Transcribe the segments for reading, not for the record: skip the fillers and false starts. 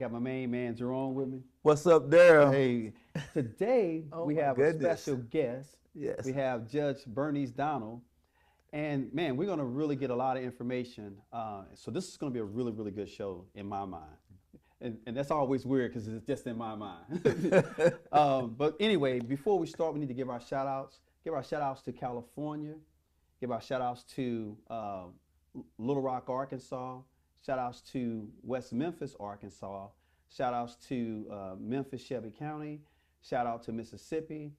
Got my main man Jerome with me. What's up, Darrell? Hey, today Oh we my have a goodness. special guest. We Yes. have Judge Bernice Donald, and man, we're gonna really get a lot of information. So this is gonna be a really, really good show in my mind, and that's always weird because it's just in my mind. But anyway, before we start, we need to give our shout outs. Give our shout outs to California. Give our shout outs to Little Rock, Arkansas. Shout outs to West Memphis, Arkansas. Shout outs to Memphis, Shelby County. Shout out to Mississippi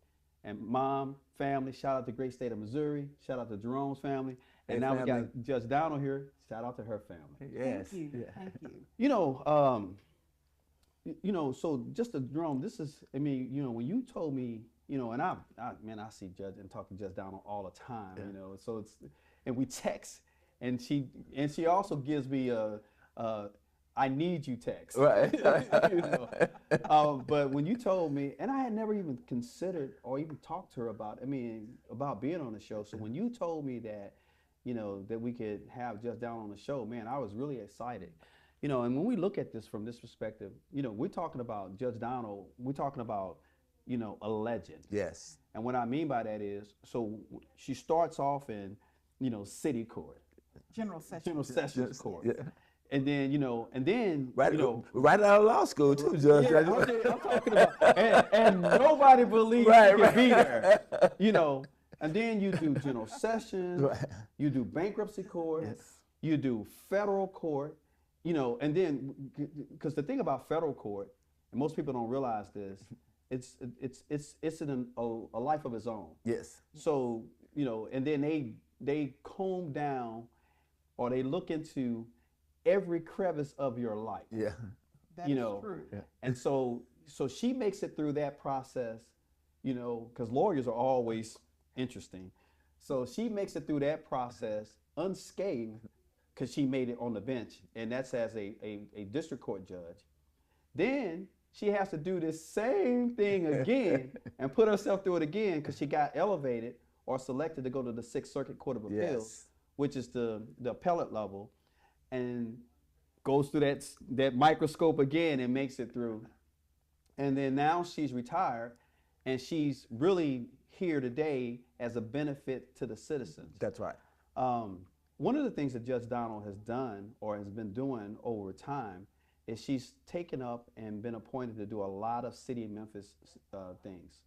and mom, family. Shout out to great state of Missouri. Shout out to Jerome's family. And Hey, now we got family. Judge Donald here. Shout out to her family. Yes. Thank you. Yeah. Thank you. You know, so just to Jerome, this is, I mean, when you told me, and man, I see Judge and talk to Judge Donald all the time, Yeah. so and we text, and she also gives me a I need you text. Right. You know. But when you told me, and I had never even considered or even talked to her about being on the show. So when you told me that, that we could have Just Down on the show, man, I was really excited. And when we look at this from this perspective, we're talking about Judge Donald, we're talking about, a legend. Yes. And what I mean by that is, so she starts off in, city court, General session. General Sessions Yes. Court. Yeah. And then, Right. Right out of law school too, Judge. yeah, I'm talking about, and nobody believes Right, you can right. be there, and then you do General Sessions, Right. you do bankruptcy court, Yes. you do federal court, and then, because the thing about federal court, and most people don't realize this, it's a life of its own. Yes. So, and then they comb down or they look into every crevice of your life. Yeah. That you is know, true. Yeah. And so she makes it through that process, because lawyers are always interesting. So she makes it through that process unscathed because she made it on the bench, and that's as a district court judge. Then she has to do this same thing again and put herself through it again because she got elevated or selected to go to the Sixth Circuit Court of Appeals, Yes. which is the appellate level, and goes through that microscope again and makes it through. And then now she's retired, and she's really here today as a benefit to the citizens. That's right. One of the things that Judge Donald has done or has been doing over time is she's taken up and been appointed to do a lot of city of Memphis things.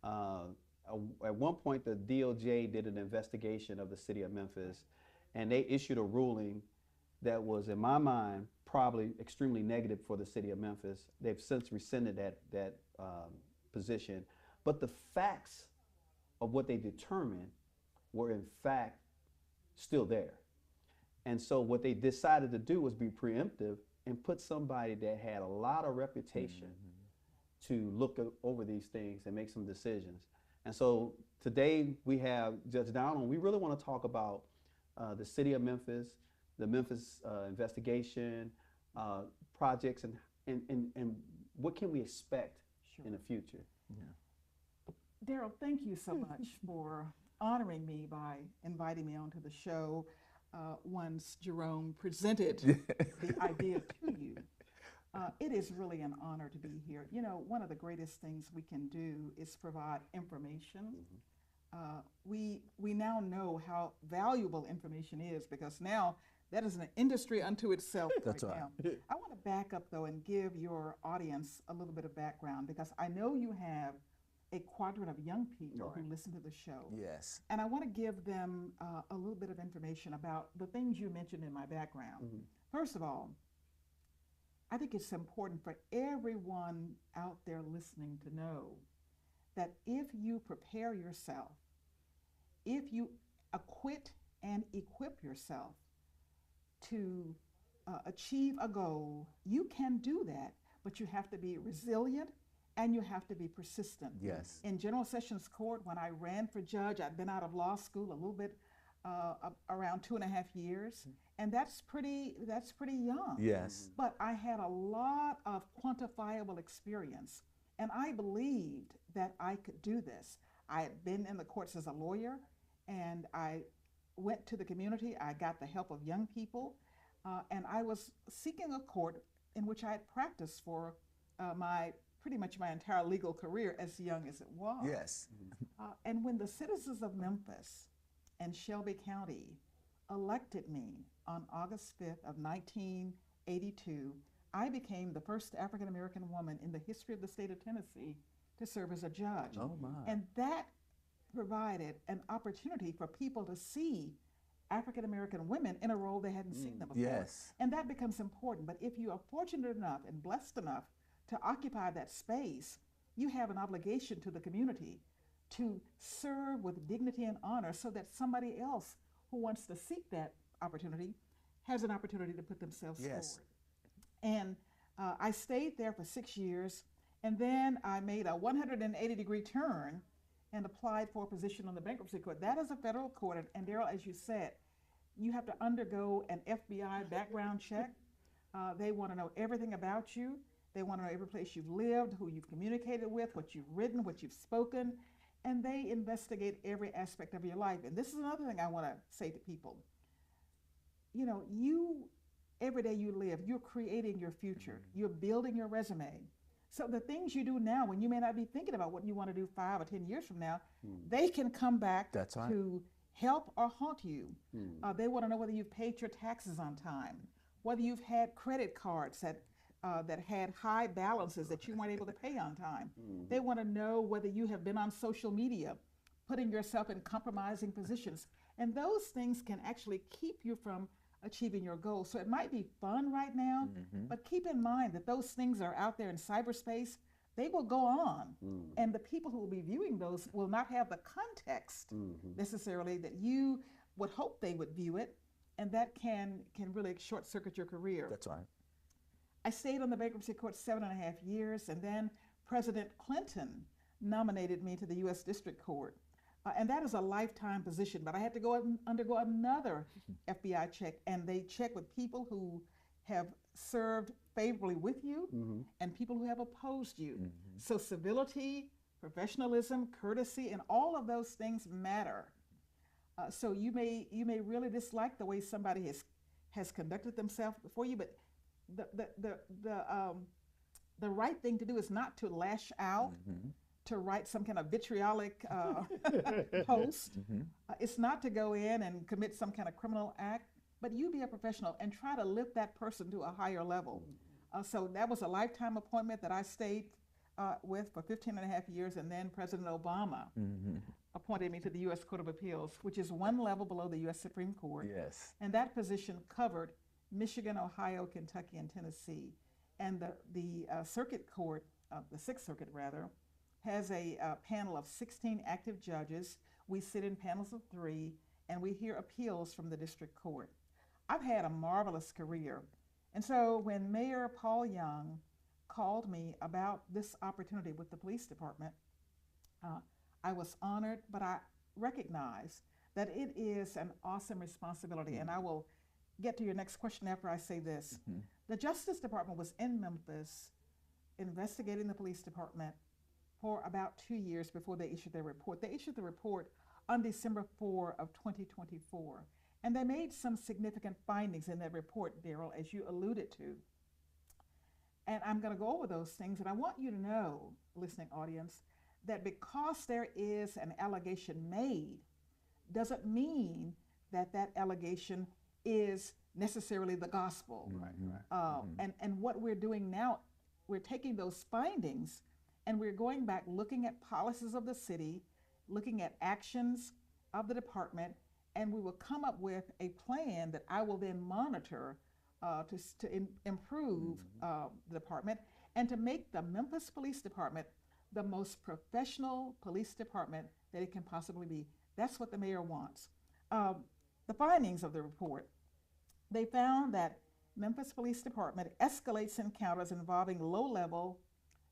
At one point, the DOJ did an investigation of the city of Memphis, and they issued a ruling that was, in my mind, probably extremely negative for the city of Memphis. They've since rescinded that position, but the facts of what they determined were in fact still there. And so what they decided to do was be preemptive and put somebody that had a lot of reputation to look over these things and make some decisions. And so today we have Judge Donald. We really want to talk about the city of Memphis, the Memphis investigation, projects, and what can we expect Sure. in the future. Darrell, thank you so much for honoring me by inviting me onto the show once Jerome presented the idea to you. It is really an honor to be here. One of the greatest things we can do is provide information. We now know how valuable information is because now that is an industry unto itself That's right right. now. I want to back up though and give your audience a little bit of background because I know you have a quadrant of young people Right. who listen to the show. Yes. And I want to give them a little bit of information about the things you mentioned in my background. First of all, I think it's important for everyone out there listening to know that if you prepare yourself, if you acquit and equip yourself to achieve a goal, you can do that, but you have to be resilient and you have to be persistent. Yes. In General Sessions Court, when I ran for judge, I'd been out of law school a little bit, around 2.5 years, and that's pretty young. Yes. But I had a lot of quantifiable experience, and I believed that I could do this. I had been in the courts as a lawyer, and I went to the community. I got the help of young people, and I was seeking a court in which I had practiced for pretty much my entire legal career, as young as it was. Yes. And when the citizens of Memphis and Shelby County elected me on August 5th of 1982, I became the first African American woman in the history of the state of Tennessee to serve as a judge. Oh my. And that provided an opportunity for people to see African American women in a role they hadn't seen them before. Yes. And that becomes important. But if you are fortunate enough and blessed enough to occupy that space, you have an obligation to the community to serve with dignity and honor so that somebody else who wants to seek that opportunity has an opportunity to put themselves Yes. forward. And I stayed there for 6 years, and then I made a 180-degree turn and applied for a position on the bankruptcy court. That is a federal court, and Darrell, as you said, you have to undergo an FBI background check. They want to know everything about you. They want to know every place you've lived, who you've communicated with, what you've written, what you've spoken, and they investigate every aspect of your life. And this is another thing I want to say to people. You know, every day you live, you're creating your future. You're building your resume. So the things you do now, when you may not be thinking about what you want to do 5 or 10 years from now, they can come back That's right. to help or haunt you. They want to know whether you've paid your taxes on time, whether you've had credit cards that had high balances that you weren't able to pay on time. They want to know whether you have been on social media, putting yourself in compromising positions. And those things can actually keep you from achieving your goals. So it might be fun right now, but keep in mind that those things are out there in cyberspace. They will go on, and the people who will be viewing those will not have the context necessarily that you would hope they would view it, and that can really short-circuit your career. That's right. I stayed on the bankruptcy court 7.5 years, and then President Clinton nominated me to the U.S. District Court. And that is a lifetime position, but I had to undergo another FBI check, and they check with people who have served favorably with you and people who have opposed you. So civility, professionalism, courtesy, and all of those things matter. So you may really dislike the way somebody has conducted themselves before you, but the right thing to do is not to lash out, to write some kind of vitriolic post. It's not to go in and commit some kind of criminal act, but you be a professional and try to lift that person to a higher level. So that was a lifetime appointment that I stayed with for 15.5 years, and then President Obama appointed me to the U.S. Court of Appeals, which is one level below the U.S. Supreme Court. Yes. And that position covered Michigan, Ohio, Kentucky, and Tennessee. And the circuit court, the Sixth Circuit rather, has a panel of 16 active judges. We sit in panels of 3, and we hear appeals from the district court. I've had a marvelous career. And so when Mayor Paul Young called me about this opportunity with the police department, I was honored, but I recognize that it is an awesome responsibility. And I will get to your next question after I say this. The Justice Department was in Memphis investigating the police department for about 2 years before they issued their report. They issued the report on December 4 of 2024. And they made some significant findings in that report, Darrell, as you alluded to. And I'm going to go over those things, and I want you to know, listening audience, that because there is an allegation made, doesn't mean that that allegation is necessarily the gospel. And what we're doing now, we're taking those findings and we're going back looking at policies of the city, looking at actions of the department, and we will come up with a plan that I will then monitor to improve the department and to make the Memphis Police Department the most professional police department that it can possibly be. That's what the mayor wants. The findings of the report, they found that Memphis Police Department escalates encounters involving low-level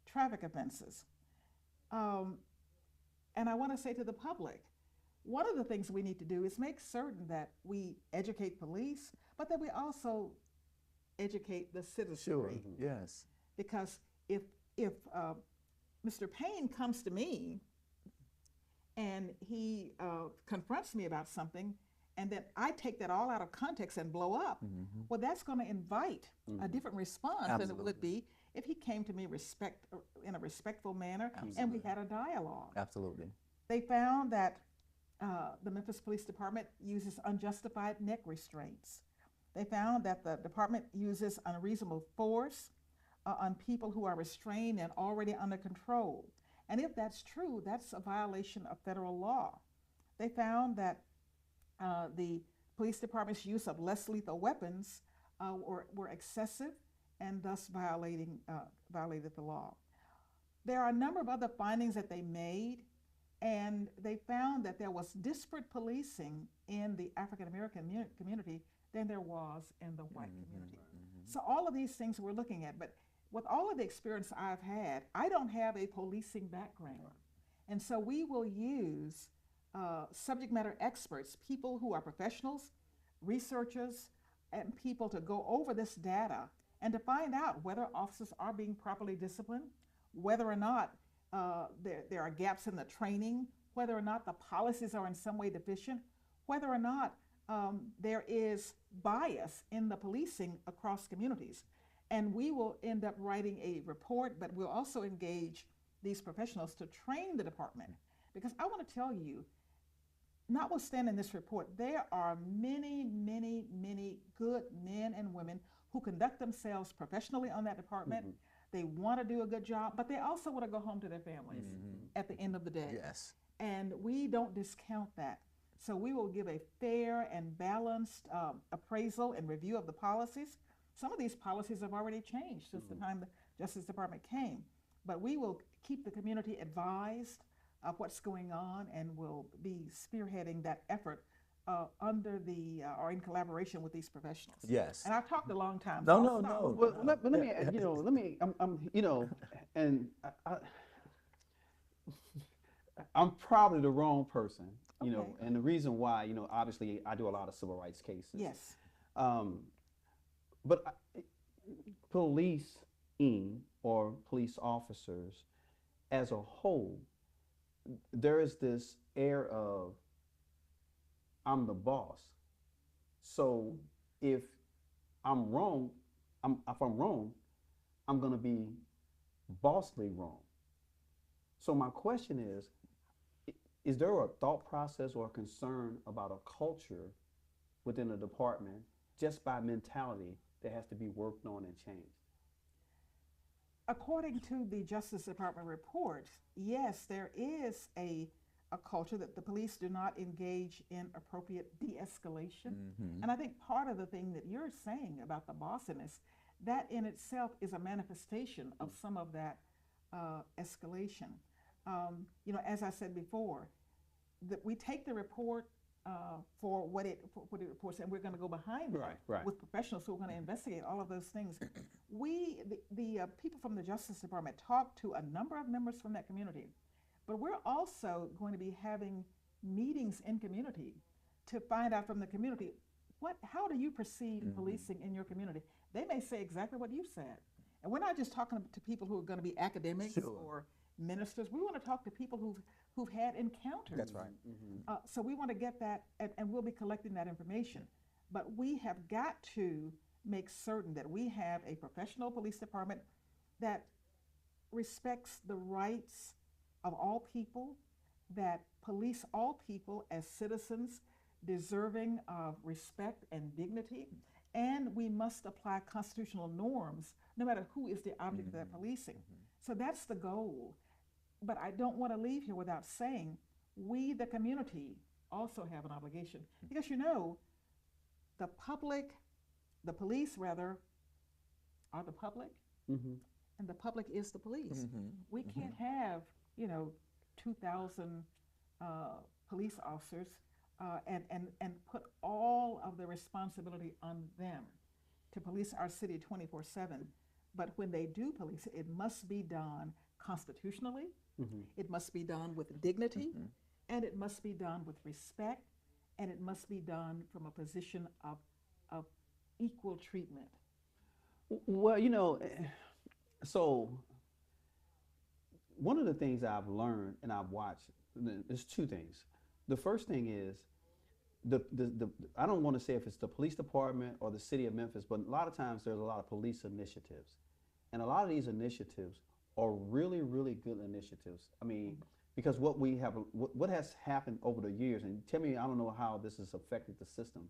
traffic offenses. And I want to say to the public, one of the things we need to do is make certain that we educate police, but that we also educate the citizenry. Sure. Yes. Because if Mr. Payne comes to me and he confronts me about something, and then I take that all out of context and blow up, well, that's going to invite a different response than it would be if he came to me in a respectful manner and we had a dialogue. Absolutely. They found that the Memphis Police Department uses unjustified neck restraints. They found that the department uses unreasonable force on people who are restrained and already under control. And if that's true, that's a violation of federal law. They found that the police department's use of less lethal weapons were excessive and thus violated the law. There are a number of other findings that they made, and they found that there was disparate policing in the African American community than there was in the white community. So all of these things we're looking at, but with all of the experience I've had, I don't have a policing background. And so we will use subject matter experts, people who are professionals, researchers, and people to go over this data and to find out whether officers are being properly disciplined, whether or not there are gaps in the training, whether or not the policies are in some way deficient, whether or not there is bias in the policing across communities. And we will end up writing a report, but we'll also engage these professionals to train the department. Because I want to tell you, notwithstanding this report, there are many, many, many good men and women who conduct themselves professionally on that department. They want to do a good job, but they also want to go home to their families at the end of the day. Yes. And we don't discount that. So we will give a fair and balanced appraisal and review of the policies. Some of these policies have already changed since the time the Justice Department came, but we will keep the community advised of what's going on and will be spearheading that effort under the or in collaboration with these professionals. Yes. And I've talked a long time. No, so no, I'll stop. no. Well, let me, and I'm probably the wrong person, Okay. and the reason why, obviously I do a lot of civil rights cases. Yes. But policing or police officers as a whole, there is this air of I'm the boss. So if I'm wrong, I'm going to be bossly wrong. So my question is there a thought process or a concern about a culture within a department just by mentality that has to be worked on and changed? According to the Justice Department report, yes, there is a culture that the police do not engage in appropriate de-escalation. And I think part of the thing that you're saying about the bossiness, that in itself is a manifestation of some of that escalation. As I said before, that we take the report for what it reports, and we're going to go behind it Right. with professionals who are going to investigate all of those things. The people from the Justice Department talk to a number of members from that community, but we're also going to be having meetings in community to find out from the community how do you perceive policing in your community. They may say exactly what you said, and we're not just talking to people who are going to be academics or ministers. We want to talk to people who've had encounters. That's right. So we want to get that, and we'll be collecting that information. But we have got to make certain that we have a professional police department that respects the rights of all people, that police all people as citizens deserving of respect and dignity, and we must apply constitutional norms no matter who is the object of that policing. So that's the goal. But I don't want to leave here without saying we, the community, also have an obligation. Because the police rather, are the public, and the public is the police. We can't have, 2,000 police officers and put all of the responsibility on them to police our city 24/7. But when they do police it, it must be done constitutionally, it must be done with dignity, and it must be done with respect, and it must be done from a position of equal treatment. Well, so one of the things I've learned and I've watched, there's two things. The first thing is I don't want to say if it's the police department or the city of Memphis, but a lot of times there's a lot of police initiatives, and a lot of these initiatives are really, really good initiatives. I mean, because what has happened over the years, and tell me, I don't know how this has affected the system,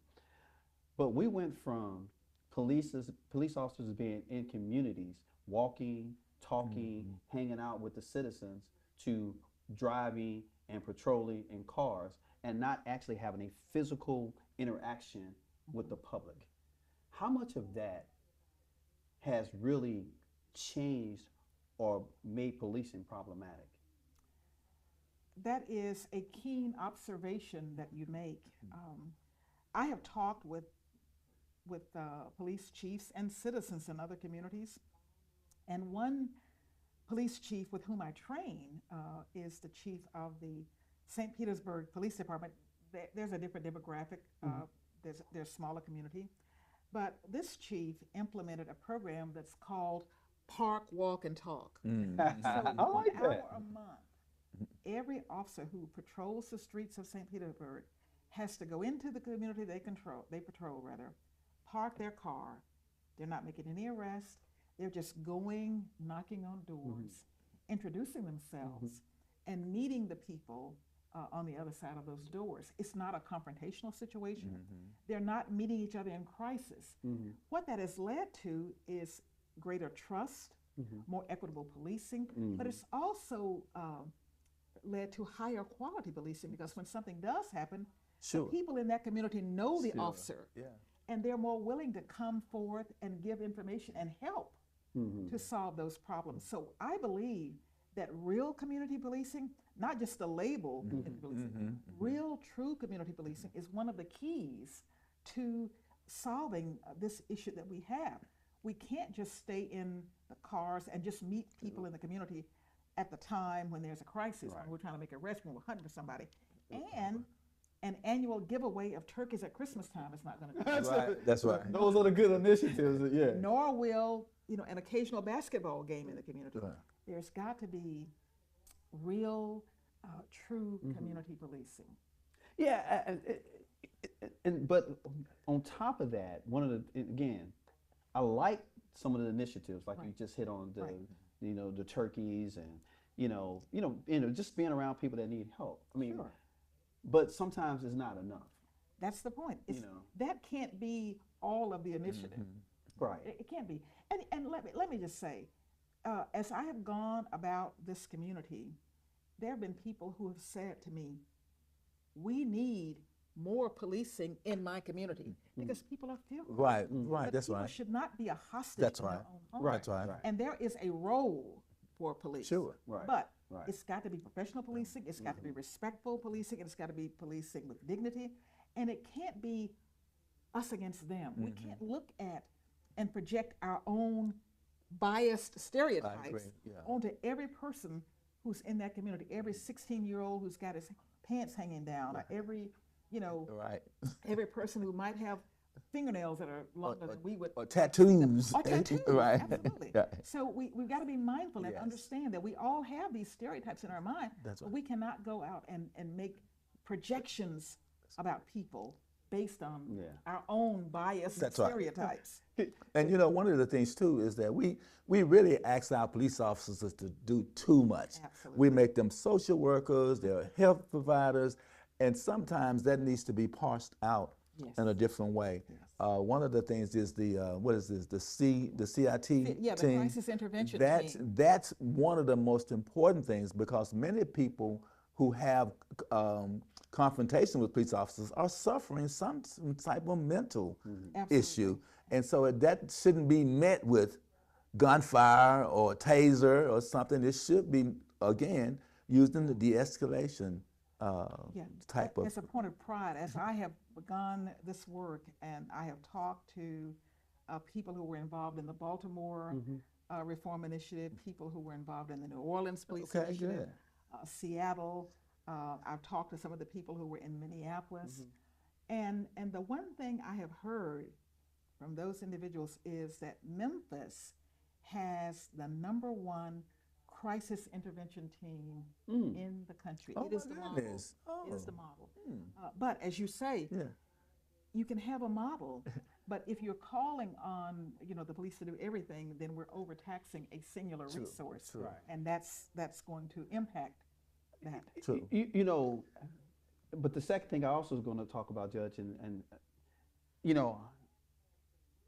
but we went from police officers being in communities, walking, talking, hanging out with the citizens, to driving and patrolling in cars and not actually having a physical interaction with the public. How much of that has really changed or made policing problematic? That is a keen observation that you make. I have talked with police chiefs and citizens in other communities, and one police chief with whom I train is the chief of the St. Petersburg Police Department. There's a different demographic. There's smaller community, but this chief implemented a program that's called Park, Walk, and Talk. So I like 1 hour that. a month, every officer who patrols the streets of St. Petersburg has to go into the community they patrol rather, park their car. They're not making any arrests. They're just going, knocking on doors, introducing themselves, and meeting the people on the other side of those doors. It's not a confrontational situation. They're not meeting each other in crisis. What that has led to is greater trust, more equitable policing, but it's also led to higher quality policing, because when something does happen, the people in that community know the officer, and they're more willing to come forth and give information and help to solve those problems. So I believe that real community policing, not just the label community policing, real true community policing is one of the keys to solving this issue that we have. We can't just stay in the cars and just meet people in the community at the time when there's a crisis, when we're trying to make a arrest, when we're hunting for somebody. And an annual giveaway of turkeys at Christmas time is not going to do that. That's right. Those are the good initiatives. Yeah. Nor will, an occasional basketball game in the community. There's got to be real, true community policing. Yeah, but on top of that, again, I like some of the initiatives, like you just hit on the turkeys and just being around people that need help. I mean, but sometimes it's not enough. That's the point. That can't be all of the initiative. Right. It can't be. And let me just say, as I have gone about this community, there have been people who have said to me, we need more policing in my community, because people are fearful. Right, But that's people right. should not be a hostage That's in right. their own home. That's right. And there is a role for police. Sure. Right. But Right. it's got to be professional policing, it's got to be respectful policing, and it's got to be policing with dignity. And it can't be us against them. We can't look at and project our own biased stereotypes onto every person who's in that community, every 16-year-old who's got his pants hanging down, or every, every person who might have fingernails that are longer than we would. Or tattoos. Or tattoos, Right. absolutely. Yeah. So we've got to be mindful and Yes. understand that we all have these stereotypes in our mind, That's but right. we cannot go out and make projections about people based on our own biased That's right. stereotypes. And one of the things too is that we really ask our police officers to do too much. Absolutely. We make them social workers, they're health providers, and sometimes that needs to be parsed out in a different way. One of the things is the the CIT Yeah, the team. crisis intervention team. That's one of the most important things, because many people who have confrontation with police officers are suffering some type of mental issue. And so that shouldn't be met with gunfire or taser or something. It should be, again, used in the de-escalation type of. As a point of pride, as I have begun this work and I have talked to people who were involved in the Baltimore Reform Initiative, people who were involved in the New Orleans Police Initiative, Seattle. I've talked to some of the people who were in Minneapolis. And the one thing I have heard from those individuals is that Memphis has the #1 crisis intervention team Mm. in the country. Oh, It is my the model. goodness. It is Oh. the model. Hmm. But as you say, Yeah. you can have a model, but if you're calling on the police to do everything, then we're overtaxing a singular True, resource, true. Right. and that's going to impact that. True. You know, but the second thing I also was going to talk about, Judge, and you know,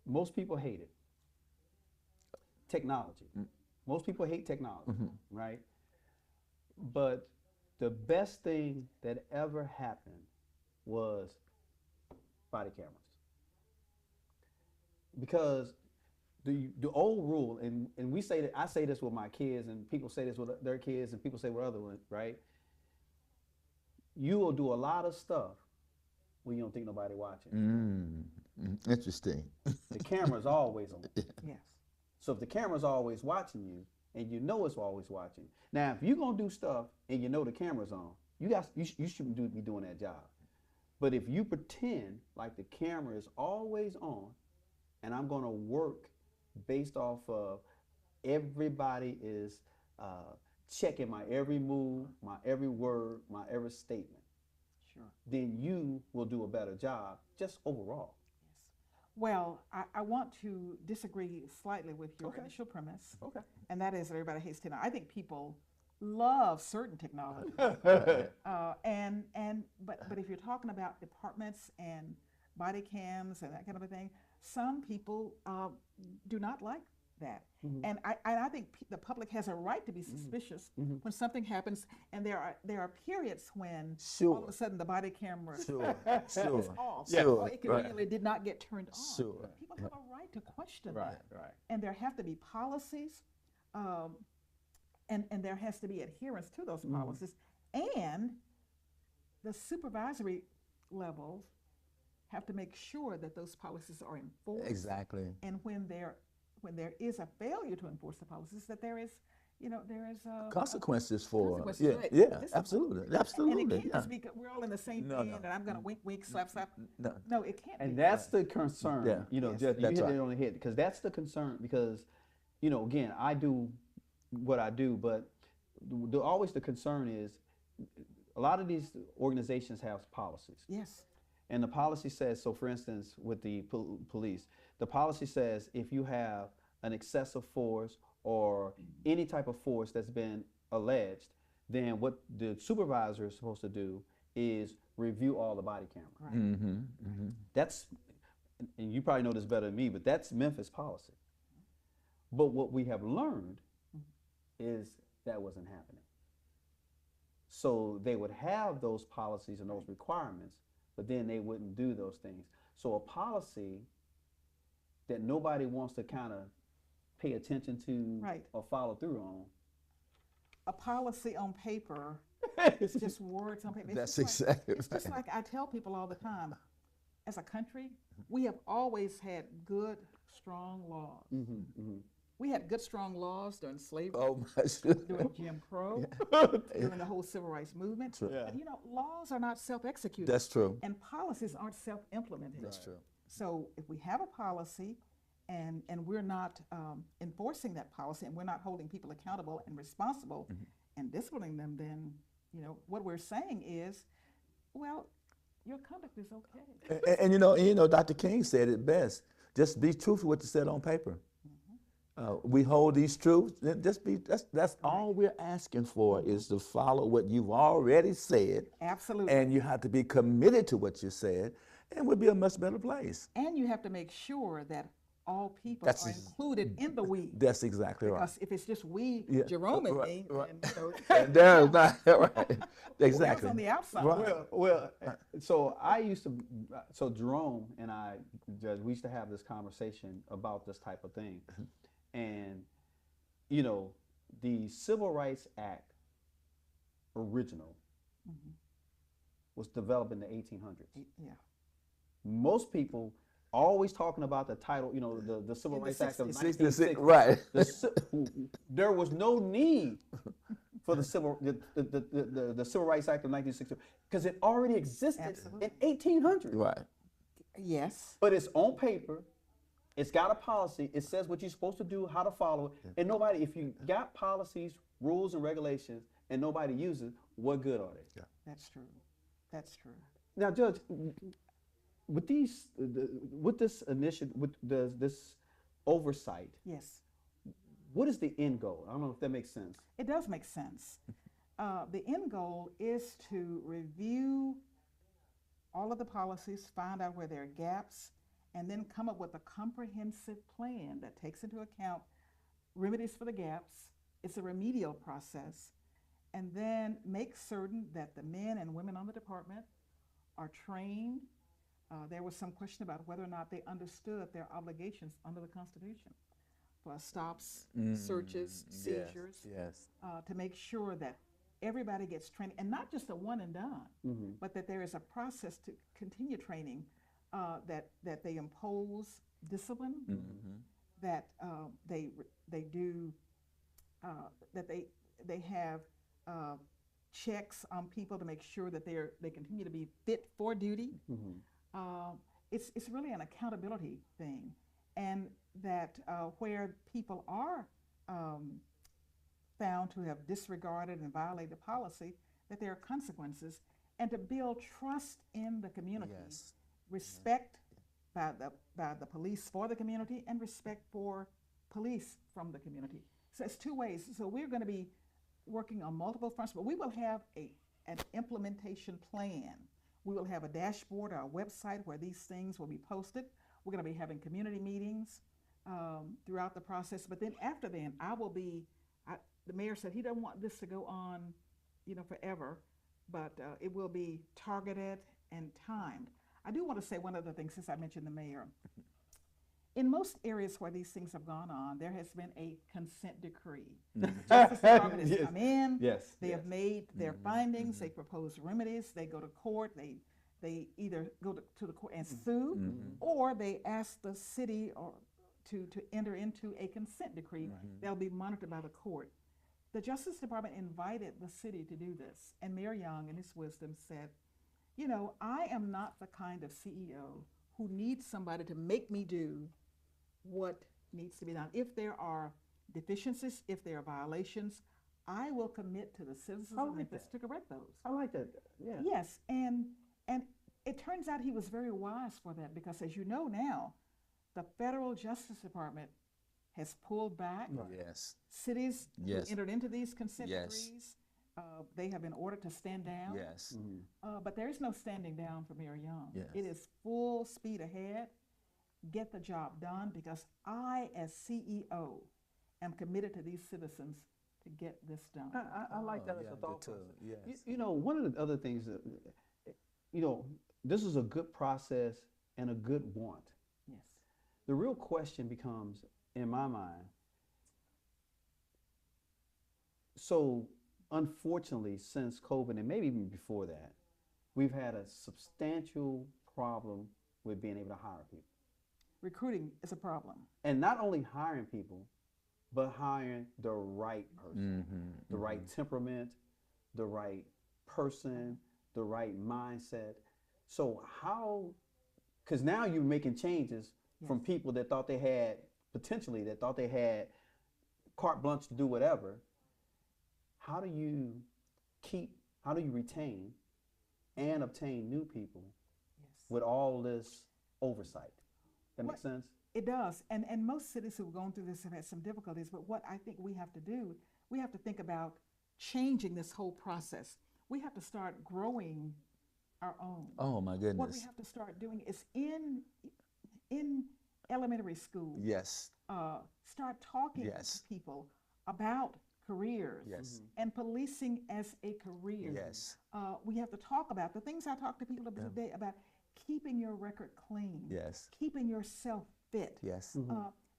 most people hate it. Technology. Most people hate technology, right? But the best thing that ever happened was body cameras. Because the old rule, and we say that, I say this with my kids, and people say this with their kids, and people say with other ones, right? You will do a lot of stuff when you don't think nobody watching. Interesting. The camera's always on. Yes. So if the camera's always watching you, and you know it's always watching, now if you're gonna do stuff and you know the camera's on, you shouldn't be doing that job. But if you pretend like the camera is always on, and I'm gonna work based off of everybody is checking my every move, my every word, my every statement, Sure. then you will do a better job just overall. Well, I want to disagree slightly with your Okay. initial premise, Okay. and that is that everybody hates technology. I think people love certain technology, but if you're talking about departments and body cams and that kind of a thing, some people do not like that. And I think the public has a right to be suspicious when something happens, and there are periods when all of a sudden the body camera Sure. is Sure. off, Sure. or it conveniently did not get turned on. Sure. People have a right to question Right, that, right. and there have to be policies, and there has to be adherence to those policies, and the supervisory levels have to make sure that those policies are enforced. Exactly. And when there is a failure to enforce the policies, that there is Consequences for consequences, yeah, right, yeah, discipline. absolutely, And absolutely. it can't Yeah. just be we're all in the same No, pen, no. and I'm gonna wink, wink, slap, slap. No. No, it can't be. And that's the concern, Yeah. you know, Yes. Judge, you That's hit right. it on the head, because that's the concern, because, you know, again, I do what I do, but always the concern is a lot of these organizations have policies. Yes. And the policy says, so for instance, with the police, the policy says if you have an excessive force or any type of force that's been alleged, then what the supervisor is supposed to do is review all the body cameras. Right. That's, and you probably know this better than me, but that's Memphis policy. But what we have learned is that wasn't happening. So they would have those policies and those requirements, but then they wouldn't do those things. So a policy that nobody wants to kind of pay attention to Right. or follow through on. A policy on paper is just words on paper. It's That's just like- exactly It's just right. like I tell people all the time. As a country, we have always had good, strong laws. We had good, strong laws during slavery, Oh my during Jim Crow, during the whole civil rights movement. True. But, laws are not self-executed. That's true. And policies aren't self-implemented. That's true. So if we have a policy and we're not enforcing that policy, and we're not holding people accountable and responsible and disciplining them, then what we're saying is, well, your conduct is okay. And Dr. King said it best. Just be truthful with what you said on paper. We hold these truths. That's all we're asking for is to follow what you've already said. Absolutely. And you have to be committed to what you said, and we'll be a much better place. And you have to make sure that all people That's are included in the we. That's exactly right. Because if it's just we, Yeah, Jerome and right, me, right. then, And there's not right. whoever's Exactly. on the outside. Right. Well, so so Jerome and I, Judge, we used to have this conversation about this type of thing. And, the Civil Rights Act original was developed in the 1800s. Yeah. Most people always talking about the title, the Civil In the Rights Act of 66, 1960. right. There was no need for the Civil Rights Act of 1960 because it already existed Absolutely. in 1800. Right. Yes. But it's on paper, It's got a policy. It says what you're supposed to do, how to follow it. And nobody, if you got policies, rules, and regulations, and nobody uses, what good are they? Yeah. That's true. That's true. Now, Judge, with these, with this initiative, with this oversight, Yes, what is the end goal? I don't know if that makes sense. it does make sense. The end goal is to review all of the policies, find out where there are gaps, and then come up with a comprehensive plan that takes into account remedies for the gaps. It's a remedial process, and then make certain that the men and women on the department are trained. There was some question about whether or not they understood their obligations under the Constitution for stops, searches, seizures, Yes. to make sure that everybody gets training, and not just a one and done, but that there is a process to continue training, that they impose discipline, that they do, that they have checks on people to make sure that they continue to be fit for duty. It's really an accountability thing, and that where people are found to have disregarded and violated policy, that there are consequences, and to build trust in the community, Yes. respect by the police for the community, and respect for police from the community. So it's two ways. So we're going to be working on multiple fronts, but we will have an implementation plan. We will have a dashboard or a website where these things will be posted. We're going to be having community meetings throughout the process. But then after then, the mayor said he doesn't want this to go on, forever, but it will be targeted and timed. I do want to say one other thing since I mentioned the mayor. In most areas where these things have gone on, there has been a consent decree. Justice Department has come in. Yes. They have made their findings. They propose remedies. They go to court. They either go to the court and sue, or they ask the city to enter into a consent decree. They'll be monitored by the court. The Justice Department invited the city to do this, and Mayor Young, in his wisdom, said, I am not the kind of CEO who needs somebody to make me do what needs to be done. If there are deficiencies, if there are violations, I will commit to the citizens of Memphis to correct those. I like that. Yeah. Yes, and it turns out he was very wise for that, because as you know now, the federal Justice Department has pulled back. Yes. Cities Yes. who entered into these consent Yes. decrees, they have been ordered to stand down. Yes. But there is no standing down for Mayor Young. Yes. It is full speed ahead. Get the job done, because I, as CEO, am committed to these citizens to get this done. I like that as yeah, a I thought do too. process. Yes. One of the other things that, this is a good process and a good want. Yes. The real question becomes, in my mind, so unfortunately, since COVID, and maybe even before that, we've had a substantial problem with being able to hire people. Recruiting is a problem. And not only hiring people, but hiring the right person, the right temperament, the right person, the right mindset. So because now you're making changes from people that thought they had, that thought they had carte blanche to do whatever. How do you retain and obtain new people with all this oversight? That makes sense? It does. And most cities who've gone through this have had some difficulties. But what I think we have to do, we have to think about changing this whole process. We have to start growing our own. Oh my goodness. What we have to start doing is in elementary school, Yes. start talking Yes. to people about careers Yes. and policing as a career. Yes. We have to talk about the things I talk to people about today about keeping your record clean, Yes. keeping yourself fit. Yes.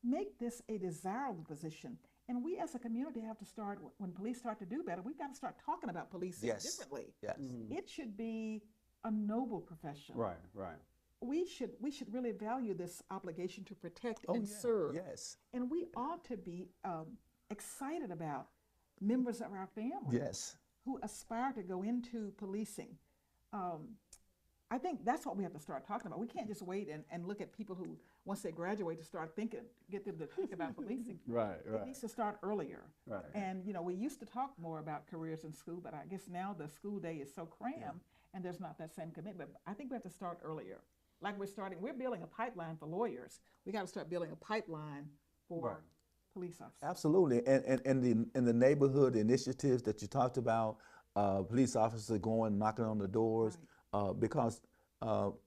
Make this a desirable position. And we as a community have to start, when police start to do better, we've got to start talking about policing Yes. differently. Yes. It should be a noble profession. Right. We should really value this obligation to protect Oh, and yeah. serve. Yes. And we ought to be excited about members of our family Yes. who aspire to go into policing. I think that's what we have to start talking about. We can't just wait and look at people who once they graduate to start thinking, get them to think about policing. Right, It needs to start earlier. Right. And we used to talk more about careers in school, but I guess now the school day is so crammed and there's not that same commitment. I think we have to start earlier. Like we're building a pipeline for lawyers. We got to start building a pipeline for police officers. Absolutely, and in the neighborhood initiatives that you talked about, police officers going knocking on the doors, because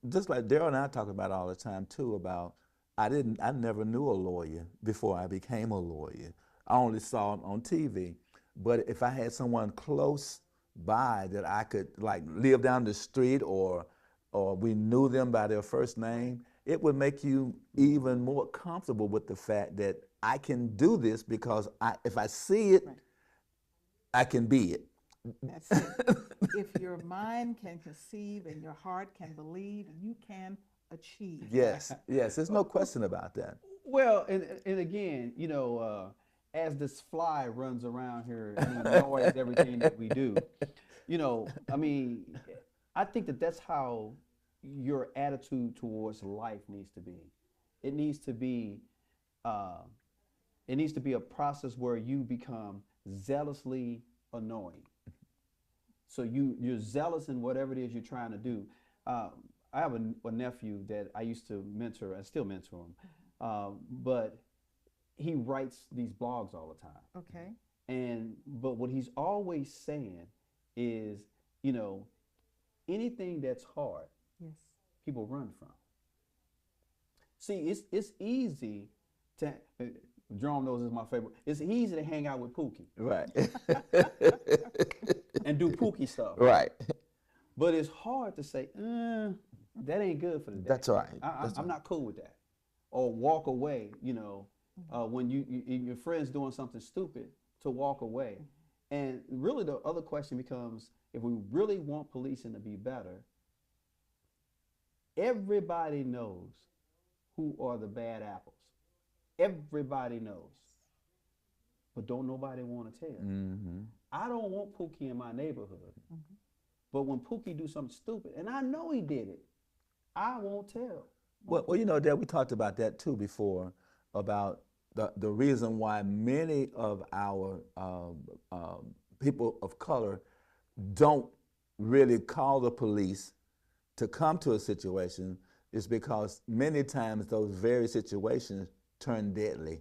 just like Darrell and I talk about all the time too about I never knew a lawyer before I became a lawyer. I only saw them on TV, but if I had someone close by that I could like live down the street or we knew them by their first name, it would make you even more comfortable with the fact that I can do this because if I see it, I can be it. That's it. If your mind can conceive and your heart can believe, you can achieve. Yes, yes, there's no question about that. Well, and again, as this fly runs around here and annoys everything that we do, I mean, I think that's how your attitude towards life needs to be. It needs to be a process where you become zealously annoying. So you're zealous in whatever it is you're trying to do. I have a nephew that I used to mentor. I still mentor him, but he writes these blogs all the time. Okay. But what he's always saying is, anything that's hard, people run from. See, it's easy to. Jerome knows this is my favorite. It's easy to hang out with Pookie. Right. And do Pookie stuff. Right. But it's hard to say, that ain't good for the day. That's right. I'm not cool with that. Or walk away, when your friend's doing something stupid, to walk away. And really the other question becomes, if we really want policing to be better, everybody knows who are the bad apples. Everybody knows. But don't nobody want to tell. Mm-hmm. I don't want Pookie in my neighborhood. Mm-hmm. But when Pookie do something stupid, and I know he did it, I won't tell. Well, Dad, we talked about that too before, about the reason why many of our people of color don't really call the police to come to a situation is because many times those very situations turn deadly.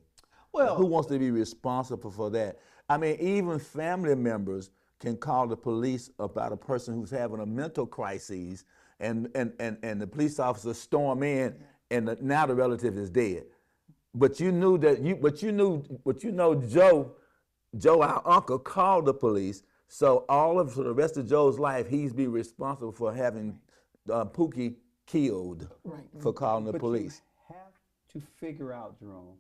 Well, who wants to be responsible for that? I mean, even family members can call the police about a person who's having a mental crisis, and the police officer storm in, and now the relative is dead. But you knew Joe, our uncle, called the police. So for the rest of Joe's life, he's be responsible for having Pookie killed for calling the police. You have to figure out, Jerome,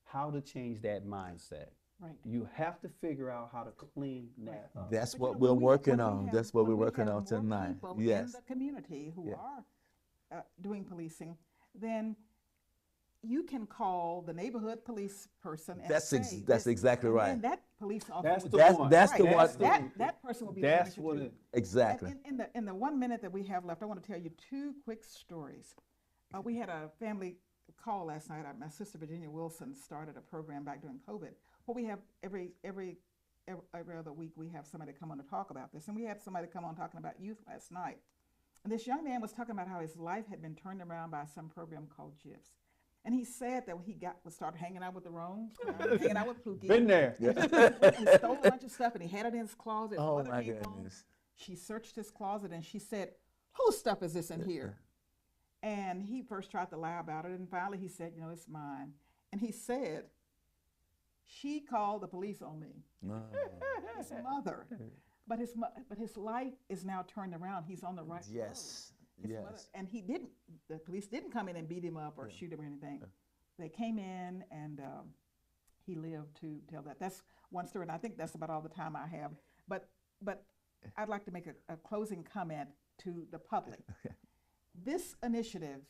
how to change that mindset. Right. You have to figure out how to clean that up. That's what we're working on. That's what we're working on tonight. Yes. In the community who are doing policing, then you can call the neighborhood police person and that's exactly right. And that police officer. That's the one. That person will be. That's what it. Exactly. In the 1 minute that we have left, I want to tell you two quick stories. We had a family call last night. My sister Virginia Wilson started a program back during COVID. Well, we have every other week we have somebody come on to talk about this, and we had somebody come on talking about youth last night. And this young man was talking about how his life had been turned around by some program called GIFs. And he said that he started hanging out with the Jerome, hanging out with Pookie. Been there. He stole a bunch of stuff and he had it in his closet. Oh my goodness. She searched his closet and she said, "Whose stuff is this in here?" And he first tried to lie about it, and finally he said, "It's mine." And he said, "She called the police on me." His mother. But his life is now turned around. He's on the right road. Yes. And the police didn't come in and beat him up or shoot him or anything. They came in and he lived to tell that. That's one story, and I think that's about all the time I have. But I'd like to make a closing comment to the public. This initiative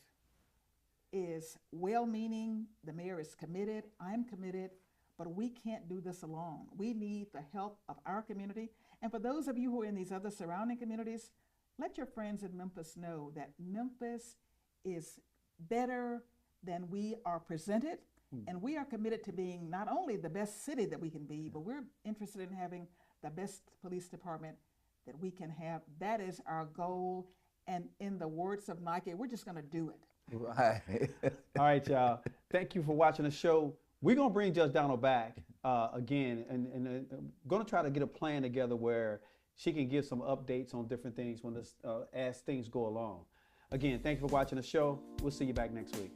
is well-meaning. The mayor is committed. I'm committed. But we can't do this alone. We need the help of our community. And for those of you who are in these other surrounding communities, let your friends in Memphis know that Memphis is better then we are presented, and we are committed to being not only the best city that we can be, but we're interested in having the best police department that we can have. That is our goal. And in the words of Nike, we're just going to do it. Right. All right, y'all. Thank you for watching the show. We're going to bring Judge Donald back again, and going to try to get a plan together where she can give some updates on different things when this, as things go along. Again, thank you for watching the show. We'll see you back next week.